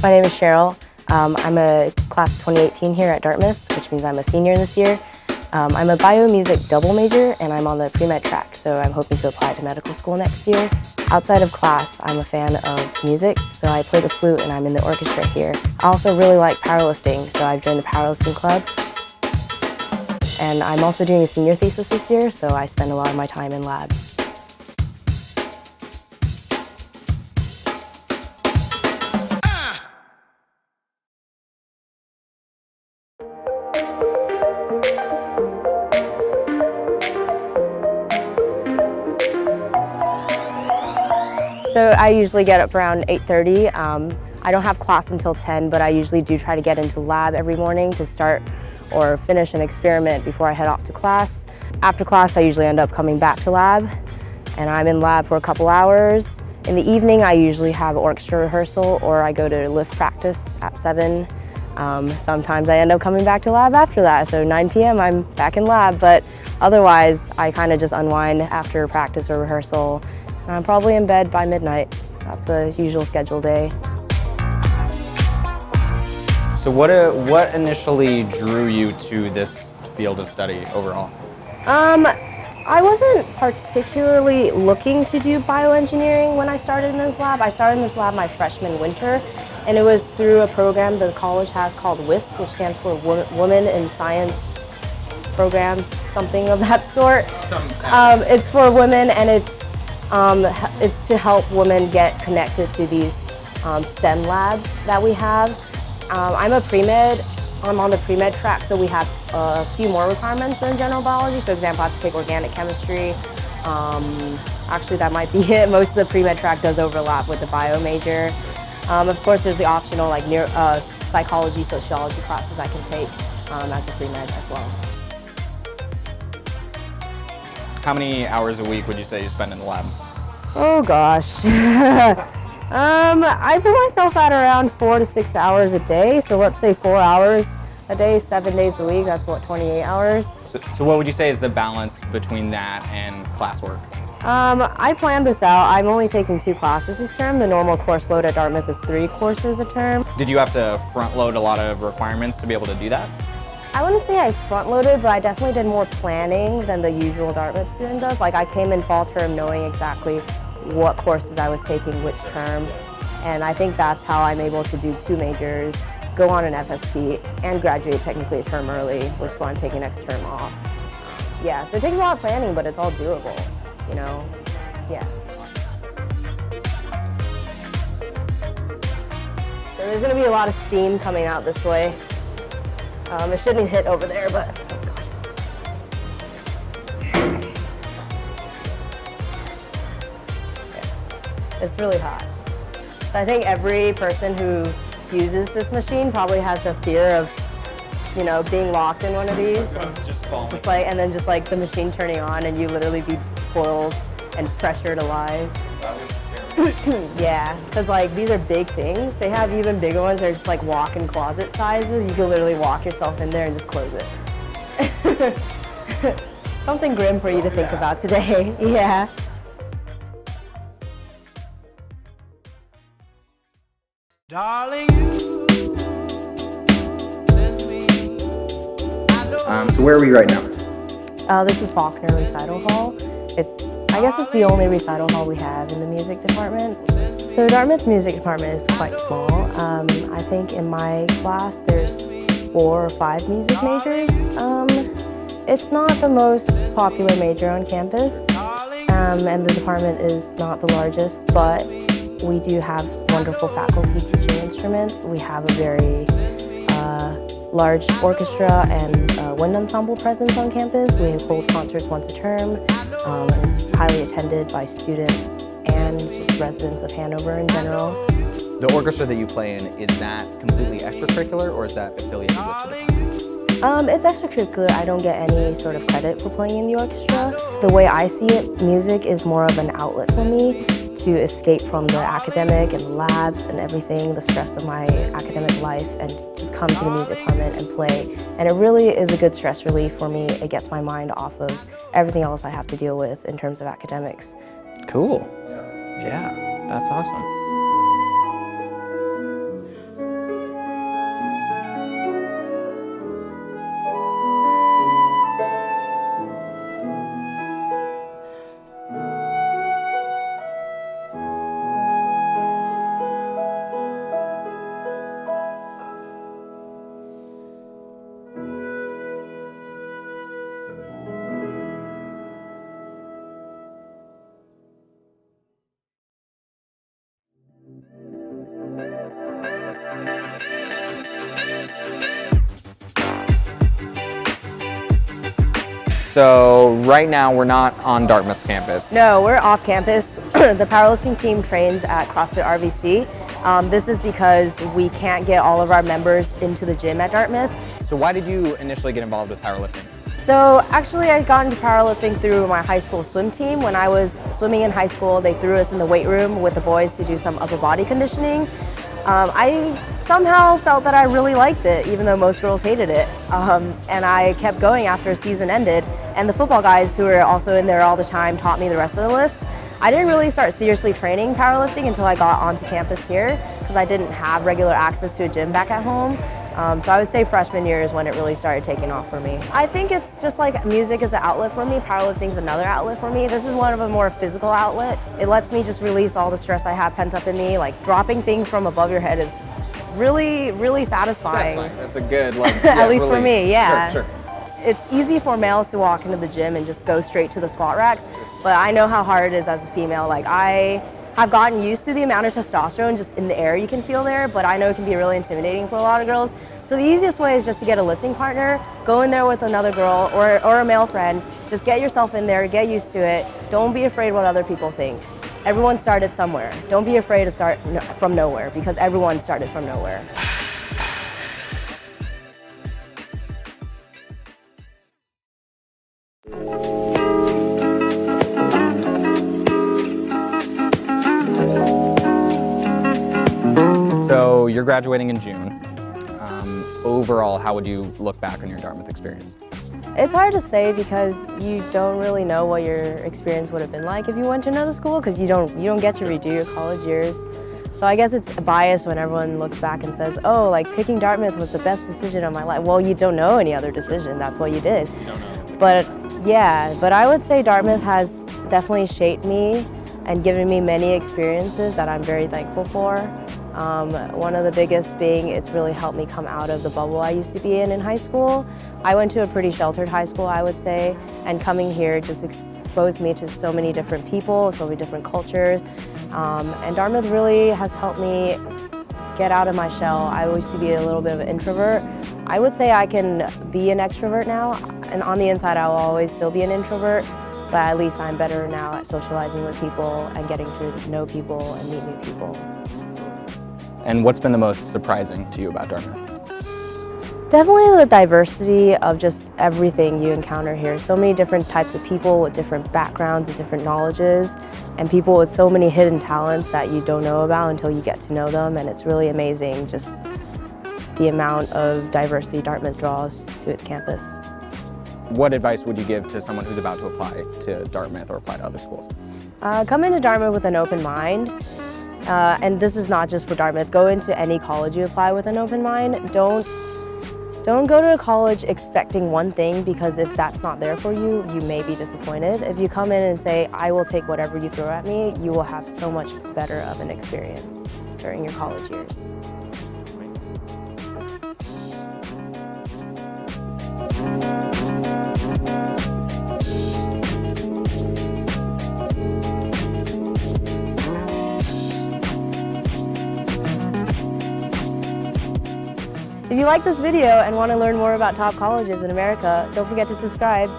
My name is Cheryl. I'm a class of 2018 here at Dartmouth, which means I'm a senior this year. I'm a biomusic double major and I'm on the pre-med track, so I'm hoping to apply to medical school next year. Outside of class, I'm a fan of music, so I play the flute and I'm in the orchestra here. I also really like powerlifting, so I've joined the Powerlifting Club. And I'm also doing a senior thesis this year, so I spend a lot of my time in lab. So I usually get up around 8:30. I don't have class until 10, but I usually do try to get into lab every morning to start or finish an experiment before I head off to class. After class, I usually end up coming back to lab, and I'm in lab for a couple hours. In the evening, I usually have orchestra rehearsal, or I go to lift practice at 7. Sometimes I end up coming back to lab after that, so 9 p.m. I'm back in lab, but otherwise, I kind of just unwind after practice or rehearsal. I'm probably in bed by midnight. That's a usual schedule day. So what initially drew you to this field of study overall? I wasn't particularly looking to do bioengineering when I started in this lab. I started in this lab my freshman winter, and it was through a program the college has called WISP, which stands for Women in Science Program, something of that sort. It's for women, and it's to help women get connected to these STEM labs that we have. I'm on the pre-med track, so we have a few more requirements than general biology. So, for example, I have to take organic chemistry. Actually, that might be it. Most of the pre-med track does overlap with the bio major. Of course, there's the optional like psychology, sociology classes I can take as a pre-med as well. How many hours a week would you say you spend in the lab? Oh gosh. I put myself at around 4 to 6 hours a day. So let's say 4 hours a day, 7 days a week. That's what, 28 hours. So what would you say is the balance between that and classwork? I planned this out. I'm only taking 2 classes this term. The normal course load at Dartmouth is 3 courses a term. Did you have to front load a lot of requirements to be able to do that? I wouldn't say I front-loaded, but I definitely did more planning than the usual Dartmouth student does. Like, I came in fall term knowing exactly what courses I was taking which term, and I think that's how I'm able to do 2 majors, go on an FSP, and graduate technically a term early, which is why I'm taking next term off. Yeah, so it takes a lot of planning, but it's all doable, you know? Yeah. So there's gonna be a lot of steam coming out this way. It shouldn't hit over there, but oh God. Yeah. It's really hot. So I think every person who uses this machine probably has the fear of, you know, being locked in one of these. Just like, and then just like the machine turning on and you literally be boiled and pressured alive. Yeah, because like these are big things. They have even bigger ones. They're just like walk-in closet sizes. You can literally walk yourself in there and just close it. Something grim for you to think about today. Yeah. Darling, you send me. So where are we right now? This is Faulkner Recital Hall. I guess it's the only recital hall we have in the music department. So Dartmouth's music department is quite small. I think in my class there's 4 or 5 music majors. It's not the most popular major on campus, and the department is not the largest, but we do have wonderful faculty teaching instruments. We have a very large orchestra and wind ensemble presence on campus. We hold concerts once a term, highly attended by students and just residents of Hanover in general. The orchestra that you play in, is that completely extracurricular or is that affiliated with the department? It's extracurricular. I don't get any sort of credit for playing in the orchestra. The way I see it, music is more of an outlet for me to escape from the academic and the labs and everything, the stress of my academic life, and just come to the music department and play. And it really is a good stress relief for me. It gets my mind off of everything else I have to deal with in terms of academics. Cool. Yeah, That's awesome. So right now we're not on Dartmouth's campus. No, we're off campus. The powerlifting team trains at CrossFit RVC. This is because we can't get all of our members into the gym at Dartmouth. So why did you initially get involved with powerlifting? So actually I got into powerlifting through my high school swim team. When I was swimming in high school, they threw us in the weight room with the boys to do some upper body conditioning. I somehow felt that I really liked it, even though most girls hated it. And I kept going after a season ended. And the football guys who were also in there all the time taught me the rest of the lifts. I didn't really start seriously training powerlifting until I got onto campus here because I didn't have regular access to a gym back at home. So I would say freshman year is when it really started taking off for me. I think it's just like music is an outlet for me, powerlifting's another outlet for me. This is one of a more physical outlet. It lets me just release all the stress I have pent up in me. Like dropping things from above your head is really, really satisfying. That's a good, like, at least for me, yeah. Sure, sure. It's easy for males to walk into the gym and just go straight to the squat racks, but I know how hard it is as a female. Like I've gotten used to the amount of testosterone just in the air you can feel there, but I know it can be really intimidating for a lot of girls. So the easiest way is just to get a lifting partner, go in there with another girl or a male friend, just get yourself in there, get used to it. Don't be afraid what other people think. Everyone started somewhere. Don't be afraid to start from nowhere because everyone started from nowhere. So you're graduating in June. Overall, how would you look back on your Dartmouth experience? It's hard to say because you don't really know what your experience would have been like if you went to another school because you don't get to redo your college years. So I guess it's biased when everyone looks back and says, oh, like picking Dartmouth was the best decision of my life. Well, you don't know any other decision. That's what you did. You don't know. But yeah, but I would say Dartmouth has definitely shaped me and given me many experiences that I'm very thankful for. One of the biggest being it's really helped me come out of the bubble I used to be in high school. I went to a pretty sheltered high school, I would say, and coming here just exposed me to so many different people, so many different cultures. And Dartmouth really has helped me get out of my shell. I used to be a little bit of an introvert. I would say I can be an extrovert now, and on the inside I will always still be an introvert, but at least I'm better now at socializing with people and getting to know people and meet new people. And what's been the most surprising to you about Dartmouth? Definitely the diversity of just everything you encounter here. So many different types of people with different backgrounds and different knowledges, and people with so many hidden talents that you don't know about until you get to know them, and it's really amazing just the amount of diversity Dartmouth draws to its campus. What advice would you give to someone who's about to apply to Dartmouth or apply to other schools? Come into Dartmouth with an open mind. And this is not just for Dartmouth. Go into any college you apply with an open mind. Don't go to a college expecting one thing because if that's not there for you, you may be disappointed. If you come in and say, I will take whatever you throw at me, you will have so much better of an experience during your college years. If you like this video and want to learn more about top colleges in America, don't forget to subscribe.